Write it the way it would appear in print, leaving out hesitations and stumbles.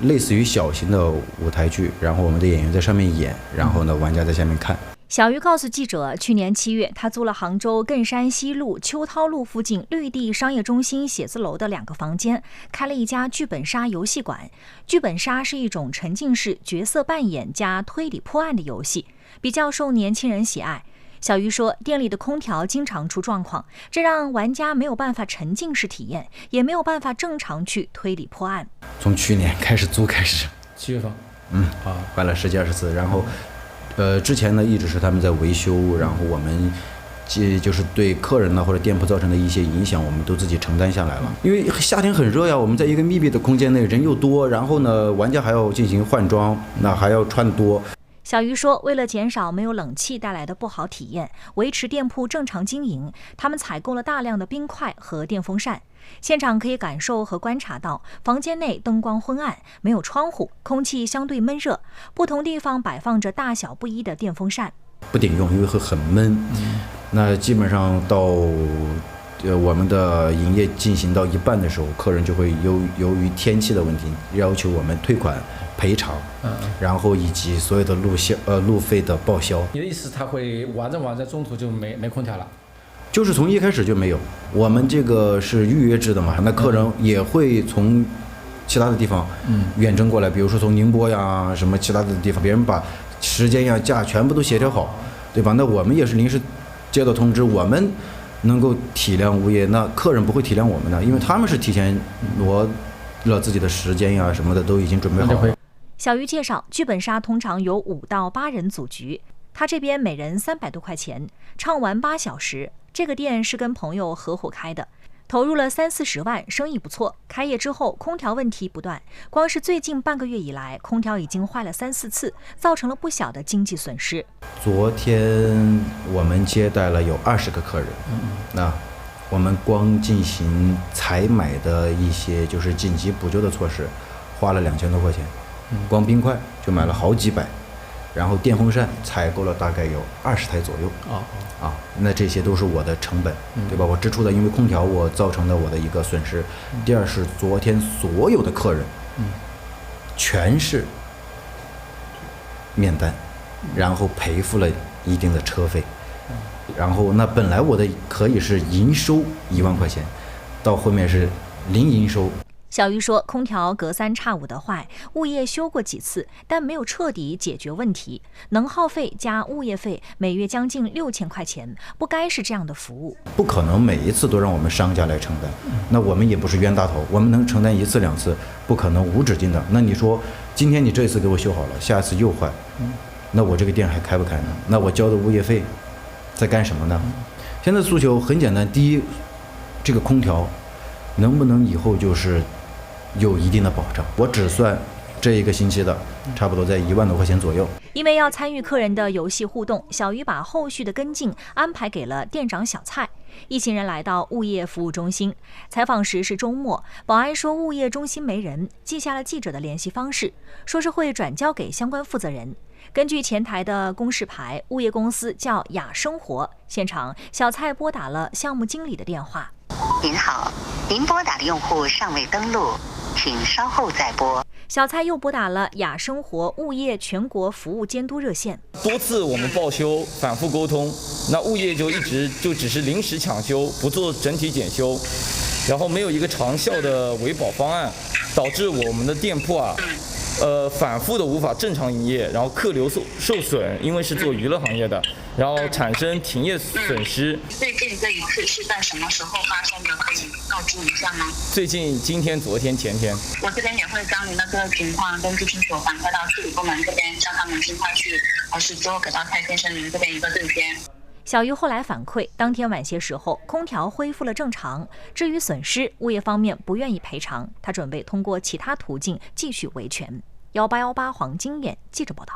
类似于小型的舞台剧，然后我们的演员在上面演，然后呢，玩家在下面看。小鱼告诉记者，去年7月，他租了杭州艮山西路、秋涛路附近绿地商业中心写字楼的2个房间，开了一家剧本杀游戏馆。剧本杀是一种沉浸式角色扮演加推理破案的游戏，比较受年轻人喜爱。小鱼说，店里的空调经常出状况，这让玩家没有办法沉浸式体验，也没有办法正常去推理破案。从去年开始租开始7月份，换了10几20次，然后之前呢一直是他们在维修，然后我们就是对客人呢或者店铺造成的一些影响，我们都自己承担下来了。因为夏天很热呀，我们在一个密闭的空间内，人又多，然后呢玩家还要进行换装，那还要穿多。小鱼说，为了减少没有冷气带来的不好体验，维持店铺正常经营，他们采购了大量的冰块和电风扇。现场可以感受和观察到，房间内灯光昏暗，没有窗户，空气相对闷热，不同地方摆放着大小不一的电风扇。不顶用，因为会很闷。那基本上到我们的营业进行到一半的时候，客人就会由于天气的问题要求我们退款赔偿，然后以及所有的路费的报销。你的意思，他会玩着中途就没空调了？就是从一开始就没有，我们这个是预约制的嘛，那客人也会从其他的地方远征过来，比如说从宁波呀什么其他的地方，别人把时间呀假全部都协调好，对吧？那我们也是临时接到通知，我们能够体谅物业，那客人不会体谅我们的，因为他们是提前挪了自己的时间呀什么的都已经准备好了。小鱼介绍，剧本杀通常由5到8人组局，他这边每人300多块钱，畅玩8小时。这个店是跟朋友合伙开的，投入了30-40万，生意不错。开业之后，空调问题不断，光是最近半个月以来，空调已经坏了3-4次，造成了不小的经济损失。昨天我们接待了有20个客人，那我们光进行采买的一些就是紧急补救的措施，花了2000多块钱，光冰块就买了好几百，然后电风扇采购了大概有20台左右。那这些都是我的成本，对吧？我支出的，因为空调我造成的我的一个损失。第二是昨天所有的客人，全是面单，然后赔付了一定的车费，然后那本来我的可以是营收1万块钱，到后面是零营收。小鱼说，空调隔3差5的坏，物业修过几次，但没有彻底解决问题。能耗费加物业费每月将近6000块钱，不该是这样的服务。不可能每一次都让我们商家来承担，那我们也不是冤大头，我们能承担1次2次，不可能无止境的。那你说，今天你这一次给我修好了，下次又坏，那我这个店还开不开呢？那我交的物业费在干什么呢？现在诉求很简单，第一，这个空调能不能以后就是有一定的保障？我只算这一个星期的，差不多在1万多块钱左右。因为要参与客人的游戏互动，小鱼把后续的跟进安排给了店长小蔡。一行人来到物业服务中心，采访时是周末，保安说物业中心没人，记下了记者的联系方式，说是会转交给相关负责人。根据前台的公示牌，物业公司叫雅生活。现场，小蔡拨打了项目经理的电话。您好，您拨打的用户尚未登录，请稍后再拨。小蔡又拨打了雅生活物业全国服务监督热线，多次我们报修，反复沟通，那物业就一直只是临时抢修，不做整体检修，然后没有一个长效的维保方案，导致我们的店铺反复的无法正常营业，然后客流受损，因为是做娱乐行业的，然后产生停业损失。最近这一次是在什么时候发生的？可以告知一下吗？最近今天、昨天、前天。我这边也会将您的这个情况根据清楚反馈到处理部门这边，让他们尽快去实之后给到蔡先生您这边一个对接。小鱼后来反馈，当天晚些时候，空调恢复了正常。至于损失，物业方面不愿意赔偿，他准备通过其他途径继续维权。1818黄金眼记者报道。